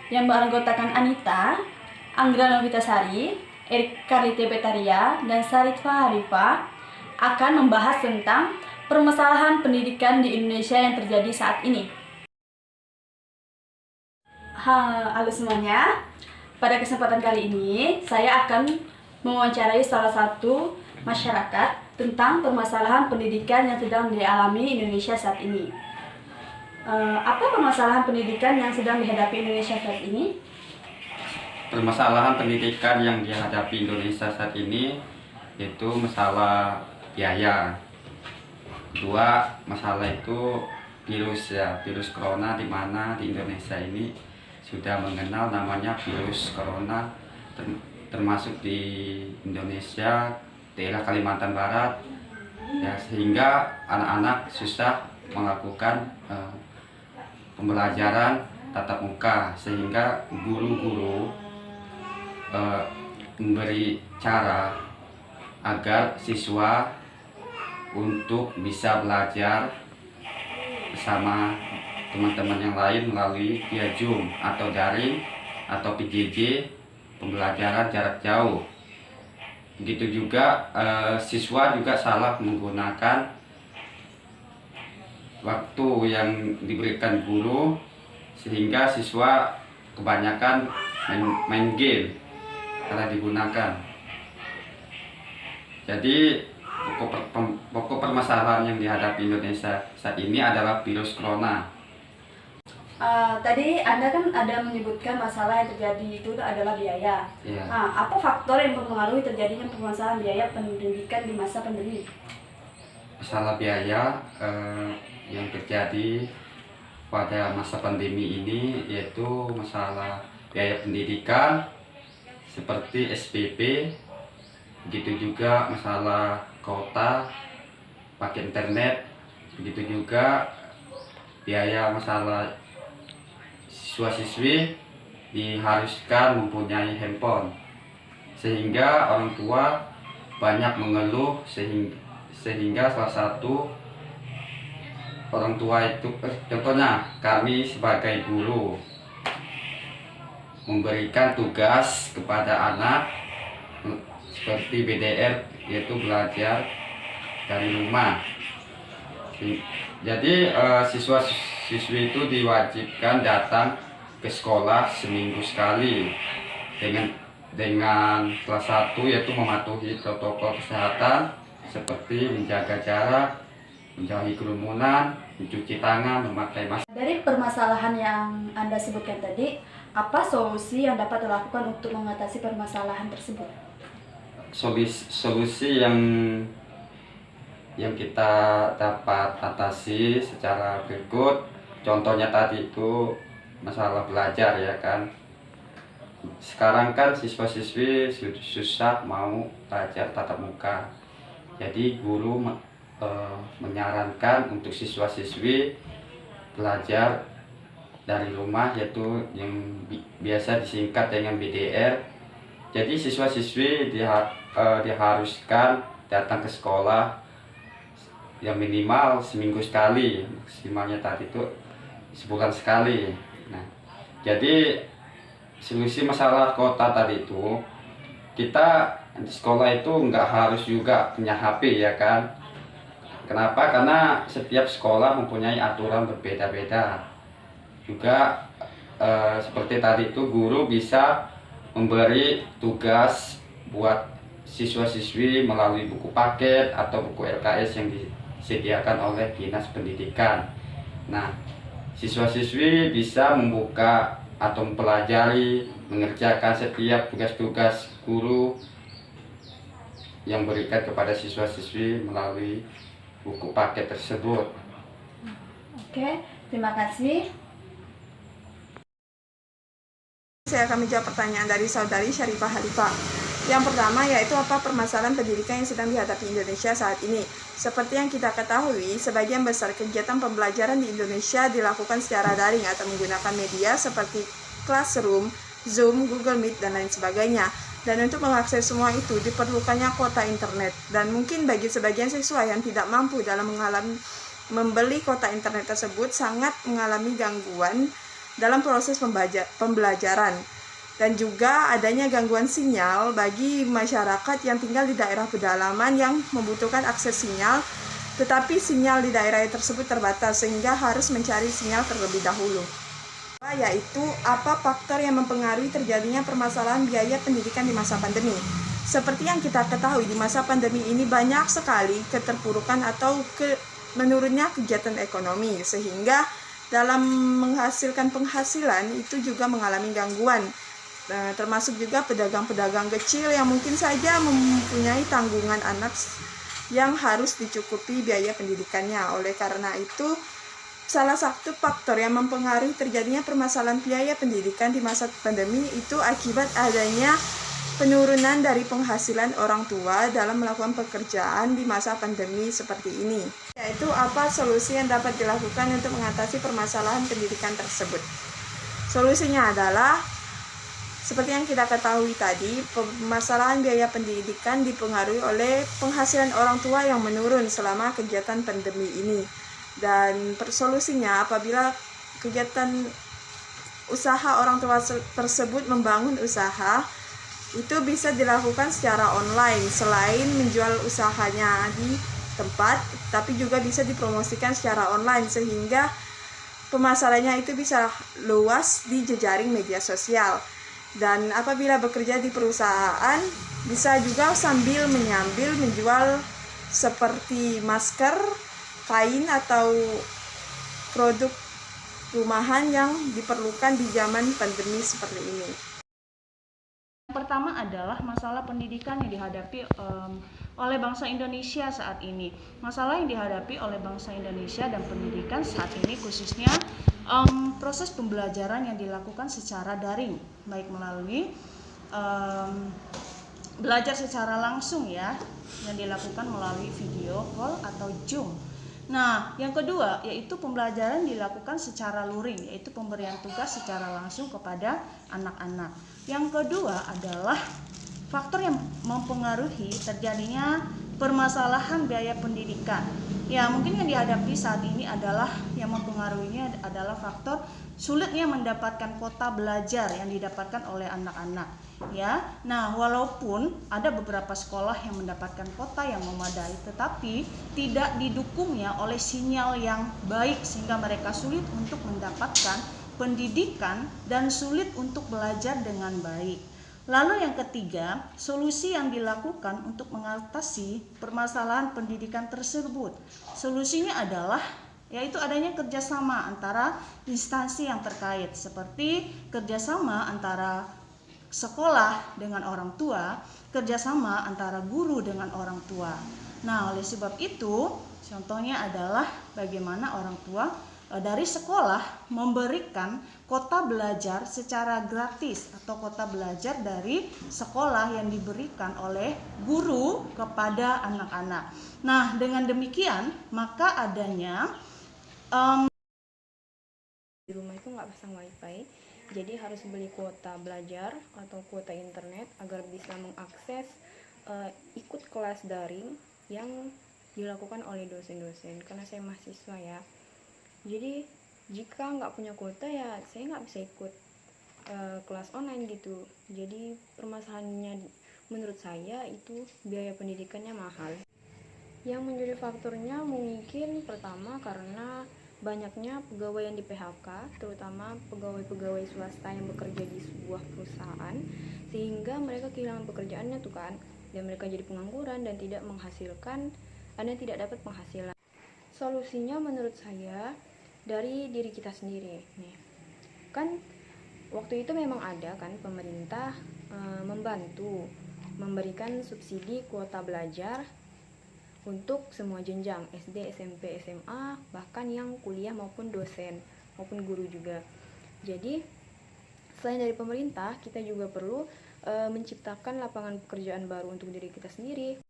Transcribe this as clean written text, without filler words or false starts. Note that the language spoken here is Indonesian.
yang beranggotakan Anita, Anggra Novitasari, Erik Karlite Betaria, dan Saritfa Harifa akan membahas tentang permasalahan pendidikan di Indonesia yang terjadi saat ini. Halo semuanya, pada kesempatan kali ini saya akan mewawancarai salah satu masyarakat tentang permasalahan pendidikan yang sedang dialami Indonesia saat ini. Apa permasalahan pendidikan yang sedang dihadapi Indonesia saat ini? Permasalahan pendidikan yang dihadapi Indonesia saat ini yaitu masalah biaya. Kedua, masalah itu virus corona, di mana di Indonesia ini sudah mengenal namanya virus corona, termasuk di Indonesia, daerah Kalimantan Barat, ya, sehingga anak-anak susah melakukan pembelajaran tatap muka, sehingga guru-guru memberi cara agar siswa untuk bisa belajar bersama teman-teman yang lain melalui via Zoom atau daring atau PJJ, pembelajaran jarak jauh. Begitu juga siswa juga salah menggunakan waktu yang diberikan guru, sehingga siswa kebanyakan main game karena digunakan. Jadi pokok permasalahan yang dihadapi Indonesia saat ini adalah virus corona. Tadi Anda kan ada menyebutkan masalah yang terjadi itu adalah biaya. Ya. Apa faktor yang mempengaruhi terjadinya permasalahan biaya pendidikan di masa pandemi? Masalah biaya yang terjadi pada masa pandemi ini yaitu masalah biaya pendidikan seperti SPP, begitu juga masalah kuota pakai internet, begitu juga biaya masalah siswa-siswi diharuskan mempunyai handphone, sehingga orang tua banyak mengeluh, sehingga salah satu orang tua itu, contohnya kami sebagai guru memberikan tugas kepada anak seperti BDR, yaitu belajar dari rumah. Jadi siswa-siswi itu diwajibkan datang ke sekolah seminggu sekali dengan salah satu yaitu mematuhi protokol kesehatan seperti menjaga jarak, menjauhi kerumunan, mencuci tangan, memakai masker. Dari permasalahan yang Anda sebutkan tadi, apa solusi yang dapat dilakukan untuk mengatasi permasalahan tersebut? Solusi yang kita dapat atasi secara berikut. Contohnya tadi itu masalah belajar, ya kan. Sekarang kan siswa-siswi susah mau belajar tatap muka. Jadi guru menyarankan untuk siswa-siswi belajar dari rumah, yaitu yang biasa disingkat dengan BDR. Jadi siswa-siswi diharuskan datang ke sekolah yang minimal seminggu sekali, maksimalnya tadi itu sebulan sekali. Nah, jadi solusi masalah kota tadi itu, kita di sekolah itu nggak harus juga punya HP, ya kan. Kenapa? Karena setiap sekolah mempunyai aturan berbeda-beda. Juga seperti tadi itu, guru bisa memberi tugas buat siswa-siswi melalui buku paket atau buku LKS yang disediakan oleh Dinas Pendidikan. Nah, siswa-siswi bisa membuka atau mempelajari, mengerjakan setiap tugas-tugas guru yang berikan kepada siswa-siswi melalui buku paket tersebut. Oke, terima kasih. Saya akan menjawab pertanyaan dari saudari Syarifah Halifah. Yang pertama yaitu apa permasalahan pendidikan yang sedang dihadapi Indonesia saat ini. Seperti yang kita ketahui, sebagian besar kegiatan pembelajaran di Indonesia dilakukan secara daring atau menggunakan media seperti Classroom, Zoom, Google Meet, dan lain sebagainya. Dan untuk mengakses semua itu diperlukannya kuota internet. Dan mungkin bagi sebagian siswa yang tidak mampu dalam membeli kuota internet tersebut sangat mengalami gangguan dalam proses pembelajaran, dan juga adanya gangguan sinyal bagi masyarakat yang tinggal di daerah pedalaman yang membutuhkan akses sinyal, tetapi sinyal di daerah tersebut terbatas sehingga harus mencari sinyal terlebih dahulu. Yaitu apa faktor yang mempengaruhi terjadinya permasalahan biaya pendidikan di masa pandemi. Seperti yang kita ketahui, di masa pandemi ini banyak sekali keterpurukan atau menurunnya kegiatan ekonomi, sehingga dalam menghasilkan penghasilan itu juga mengalami gangguan, termasuk juga pedagang-pedagang kecil yang mungkin saja mempunyai tanggungan anak yang harus dicukupi biaya pendidikannya. Oleh karena itu, salah satu faktor yang mempengaruhi terjadinya permasalahan biaya pendidikan di masa pandemi itu akibat adanya penurunan dari penghasilan orang tua dalam melakukan pekerjaan di masa pandemi seperti ini. Yaitu apa solusi yang dapat dilakukan untuk mengatasi permasalahan pendidikan tersebut. Solusinya adalah seperti yang kita ketahui tadi, permasalahan biaya pendidikan dipengaruhi oleh penghasilan orang tua yang menurun selama kegiatan pandemi ini. Dan solusinya apabila kegiatan usaha orang tua tersebut membangun usaha, itu bisa dilakukan secara online selain menjual usahanya di tempat, tapi juga bisa dipromosikan secara online sehingga pemasarannya itu bisa luas di jejaring media sosial. Dan apabila bekerja di perusahaan, bisa juga sambil menyambil menjual seperti masker, kain atau produk rumahan yang diperlukan di zaman pandemi seperti ini. Pertama adalah masalah pendidikan yang dihadapi oleh bangsa Indonesia saat ini. Masalah yang dihadapi oleh bangsa Indonesia dan pendidikan saat ini khususnya proses pembelajaran yang dilakukan secara daring, baik melalui belajar secara langsung ya, yang dilakukan melalui video call atau Zoom. Nah, yang kedua yaitu pembelajaran dilakukan secara luring, yaitu pemberian tugas secara langsung kepada anak-anak. Yang kedua adalah faktor yang mempengaruhi terjadinya permasalahan biaya pendidikan. Ya, mungkin yang dihadapi saat ini adalah yang mempengaruhinya adalah faktor sulitnya mendapatkan kuota belajar yang didapatkan oleh anak-anak. Ya, nah walaupun ada beberapa sekolah yang mendapatkan kuota yang memadai, tetapi tidak didukungnya oleh sinyal yang baik sehingga mereka sulit untuk mendapatkan pendidikan dan sulit untuk belajar dengan baik. Lalu yang ketiga, solusi yang dilakukan untuk mengatasi permasalahan pendidikan tersebut. Solusinya adalah yaitu adanya kerjasama antara instansi yang terkait, seperti kerjasama antara sekolah dengan orang tua, kerjasama antara guru dengan orang tua. Nah, oleh sebab itu, contohnya adalah bagaimana orang tua dari sekolah memberikan kuota belajar secara gratis atau kuota belajar dari sekolah yang diberikan oleh guru kepada anak-anak. Nah, dengan demikian maka adanya di rumah itu nggak pasang wifi, jadi harus beli kuota belajar atau kuota internet agar bisa mengakses ikut kelas daring yang dilakukan oleh dosen-dosen. Karena saya mahasiswa ya, jadi jika nggak punya kuota ya saya nggak bisa ikut kelas online gitu. Jadi permasalahannya menurut saya itu biaya pendidikannya mahal. Yang menjadi faktornya mungkin pertama karena banyaknya pegawai yang di PHK, terutama pegawai-pegawai swasta yang bekerja di sebuah perusahaan, sehingga mereka kehilangan pekerjaannya tuh kan, dan mereka jadi pengangguran dan tidak menghasilkan, dan tidak dapat penghasilan. Solusinya menurut saya dari diri kita sendiri nih. Kan waktu itu memang ada kan pemerintah membantu memberikan subsidi kuota belajar untuk semua jenjang SD, SMP, SMA, bahkan yang kuliah maupun dosen maupun guru juga. Jadi selain dari pemerintah, kita juga perlu menciptakan lapangan pekerjaan baru untuk diri kita sendiri.